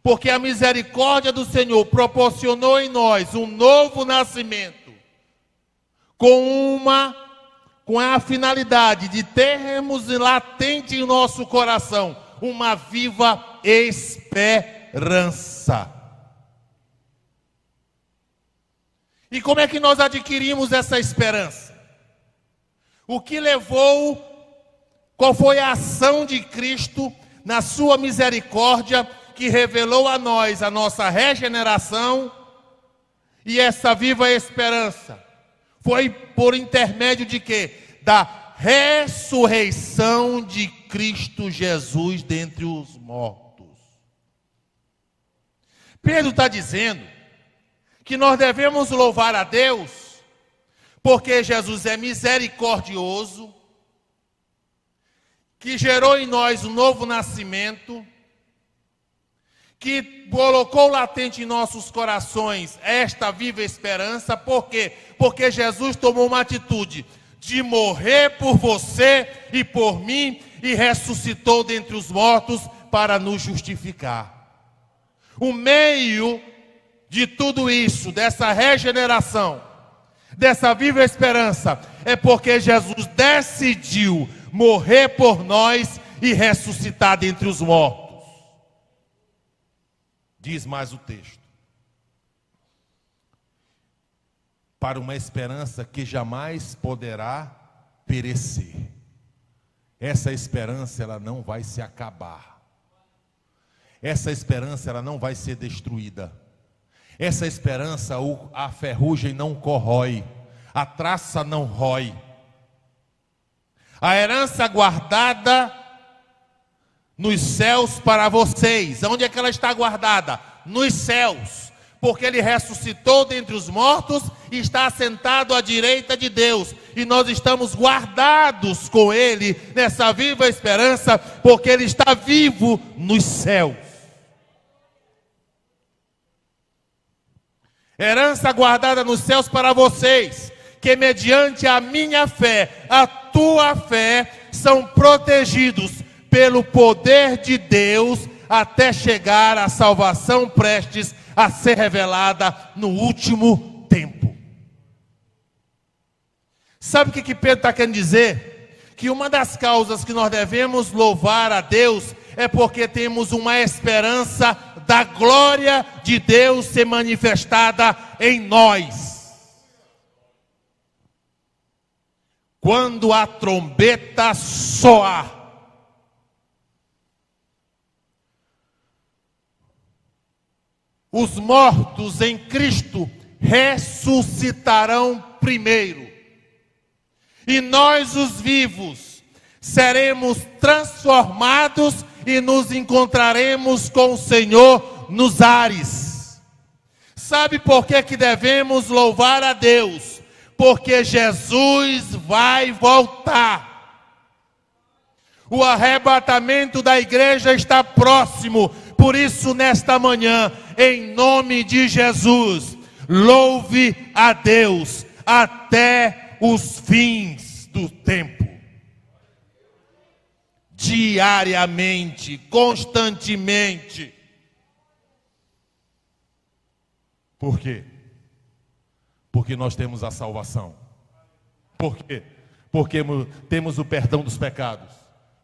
Porque a misericórdia do Senhor proporcionou em nós um novo nascimento, com a finalidade de termos latente em nosso coração uma viva esperança. E como é que nós adquirimos essa esperança? O que levou, qual foi a ação de Cristo na sua misericórdia que revelou a nós a nossa regeneração e essa viva esperança? Foi por intermédio de quê? Da ressurreição de Cristo Jesus dentre os mortos. Pedro está dizendo que nós devemos louvar a Deus porque Jesus é misericordioso, que gerou em nós um novo nascimento, que colocou latente em nossos corações esta viva esperança. Por quê? Porque Jesus tomou uma atitude de morrer por você e por mim e ressuscitou dentre os mortos para nos justificar. O meio de tudo isso, dessa regeneração, dessa viva esperança, é porque Jesus decidiu morrer por nós e ressuscitar dentre os mortos. Diz mais o texto: para uma esperança que jamais poderá perecer. Essa esperança, ela não vai se acabar. Essa esperança, ela não vai ser destruída. Essa esperança, a ferrugem não corrói, a traça não rói. A herança guardada nos céus para vocês. Onde é que ela está guardada? Nos céus. Porque Ele ressuscitou dentre os mortos e está assentado à direita de Deus. E nós estamos guardados com Ele nessa viva esperança, porque Ele está vivo nos céus. Herança guardada nos céus para vocês, que mediante a minha fé, a tua fé, são protegidos pelo poder de Deus, até chegar à salvação prestes a ser revelada no último tempo. Sabe o que Pedro está querendo dizer? Que uma das causas que nós devemos louvar a Deus é porque temos uma esperança da glória de Deus ser manifestada em nós. Quando a trombeta soar, os mortos em Cristo ressuscitarão primeiro. E nós, os vivos, seremos transformados e nos encontraremos com o Senhor nos ares. Sabe por que devemos louvar a Deus? Porque Jesus vai voltar. O arrebatamento da igreja está próximo. Por isso, nesta manhã, em nome de Jesus, louve a Deus até os fins do tempo. Diariamente, constantemente. Por quê? Porque nós temos a salvação. Por quê? Porque temos o perdão dos pecados.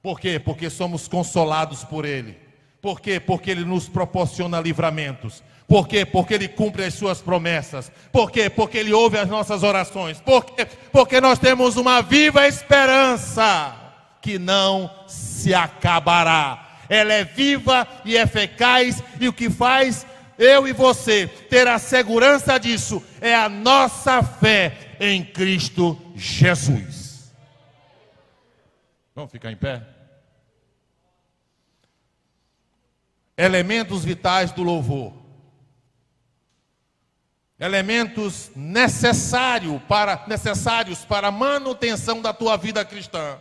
Por quê? Porque somos consolados por Ele. Por quê? Porque Ele nos proporciona livramentos. Por quê? Porque Ele cumpre as suas promessas. Por quê? Porque Ele ouve as nossas orações. Por quê? Porque nós temos uma viva esperança que não se acabará. Ela é viva e eficaz, e o que faz eu e você ter a segurança disso é a nossa fé em Cristo Jesus. Vamos ficar em pé? Elementos vitais do louvor. Elementos necessários para a manutenção da tua vida cristã.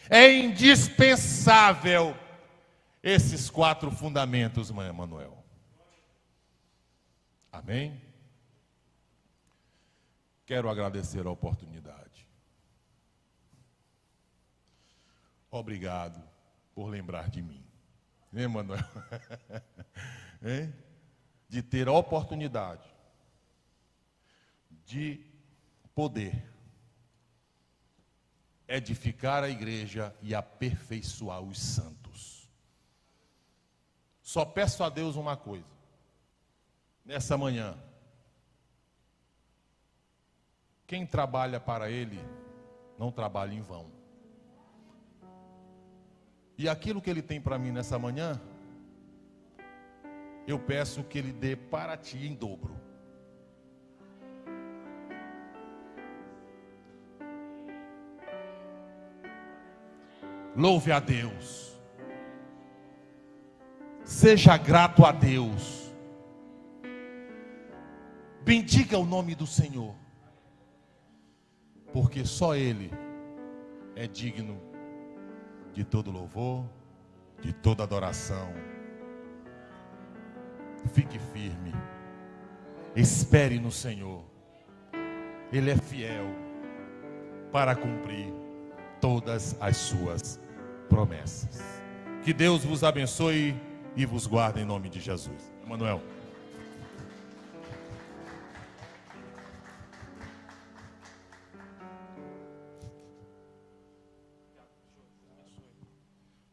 É indispensável esses 4 fundamentos, irmã Emanuel. Amém? Quero agradecer a oportunidade. Obrigado por lembrar de mim. Hein, Manuel? Hein? De ter a oportunidade de poder edificar a igreja e aperfeiçoar os santos. Só peço a Deus uma coisa. Nessa manhã, quem trabalha para Ele, não trabalha em vão. E aquilo que Ele tem para mim nessa manhã, eu peço que Ele dê para ti em dobro. Louve a Deus. Seja grato a Deus. Bendiga o nome do Senhor. Porque só Ele é digno de todo louvor, de toda adoração. Fique firme, espere no Senhor, Ele é fiel para cumprir todas as suas promessas. Que Deus vos abençoe e vos guarde em nome de Jesus. Emanuel.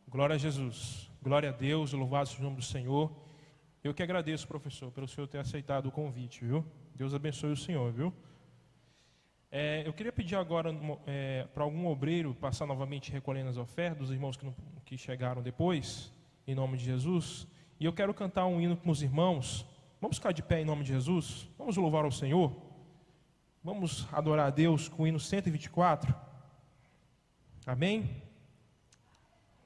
Glória a Jesus, glória a Deus, louvado seja o nome do Senhor. Eu que agradeço, professor, pelo senhor ter aceitado o convite, viu? Deus abençoe o senhor, viu? Eu queria pedir agora para algum obreiro passar novamente recolhendo as ofertas dos irmãos que chegaram depois, em nome de Jesus. E eu quero cantar um hino com os irmãos. Vamos ficar de pé em nome de Jesus? Vamos louvar ao Senhor? Vamos adorar a Deus com o hino 124? Amém?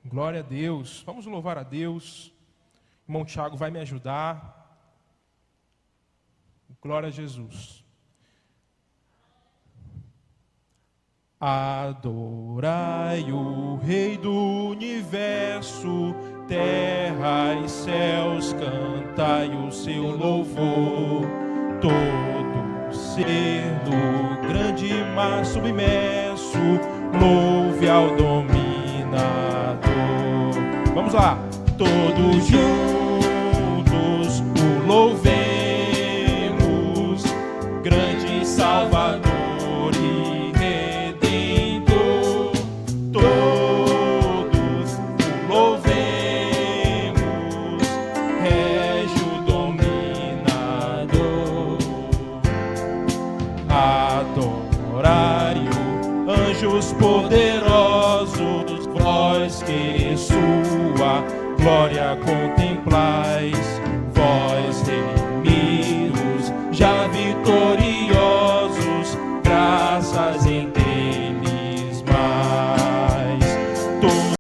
Glória a Deus. Vamos louvar a Deus. O irmão Tiago vai me ajudar. Glória a Jesus. Adorai o Rei do Universo, terra e céus, cantai o seu louvor. Todo ser no grande mar submerso, louve ao dominador. Vamos lá, todos juntos o louvemos, grande Salvador e Redentor. Todos o louvemos, régio dominador. Adorai-o, anjos poderosos, vós que sua glória contemplai.